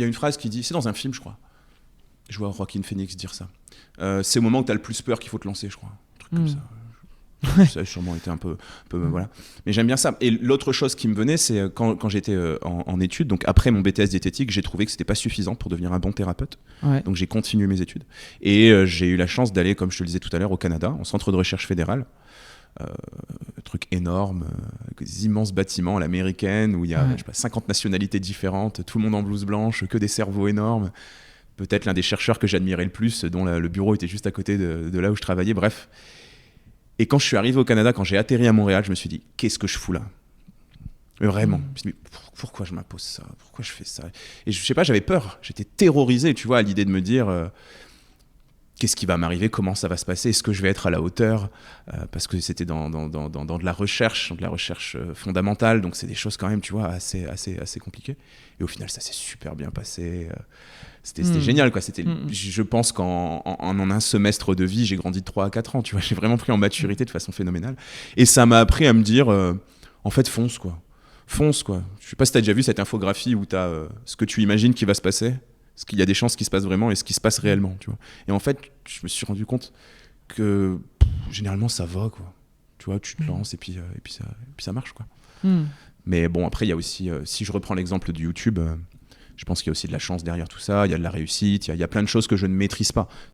Il y a une phrase qui dit, c'est dans un film, je crois. Je vois Joaquin Phoenix dire ça. C'est au moment où tu as le plus peur qu'il faut te lancer, je crois. Un truc comme ça. Ça a sûrement été un peu voilà. Mais j'aime bien ça. Et l'autre chose qui me venait, c'est quand j'étais en études, donc après mon BTS diététique, j'ai trouvé que c'était pas suffisant pour devenir un bon thérapeute. Ouais. Donc j'ai continué mes études. Et j'ai eu la chance d'aller, comme je te le disais tout à l'heure, au Canada, en centre de recherche fédéral. Un truc énorme, avec des immenses bâtiments à l'américaine, où il y a je sais pas, 50 nationalités différentes, tout le monde en blouse blanche, que des cerveaux énormes. Peut-être l'un des chercheurs que j'admirais le plus, dont le bureau était juste à côté de là où je travaillais, bref. Et quand je suis arrivé au Canada, quand j'ai atterri à Montréal, je me suis dit, qu'est-ce que je fous là ? Vraiment. Je me suis dit, pourquoi je m'impose ça ? Pourquoi je fais ça ? Et je sais pas, j'avais peur. J'étais terrorisé, tu vois, à l'idée de me dire, qu'est-ce qui va m'arriver ? Comment ça va se passer ? Est-ce que je vais être à la hauteur ? Parce que c'était dans de la recherche, fondamentale. Donc c'est des choses quand même, tu vois, assez compliquées. Et au final, ça s'est super bien passé. C'était génial, quoi. Je pense qu'en un semestre de vie, j'ai grandi de 3 à 4 ans, tu vois. J'ai vraiment pris en maturité de façon phénoménale. Et ça m'a appris à me dire, en fait, fonce, quoi. Fonce, quoi. Je sais pas si t'as déjà vu cette infographie où t'as ce que tu imagines qui va se passer, ce qu'il y a des chances qu'il se passe vraiment et ce qui se passe réellement, tu vois. Et en fait, je me suis rendu compte que généralement, ça va, quoi. Tu vois, tu te lances et puis ça marche, quoi. Mais bon, après, il y a aussi, si je reprends l'exemple de YouTube... je pense qu'il y a aussi de la chance derrière tout ça, il y a de la réussite, il y a plein de choses que je ne maîtrise pas.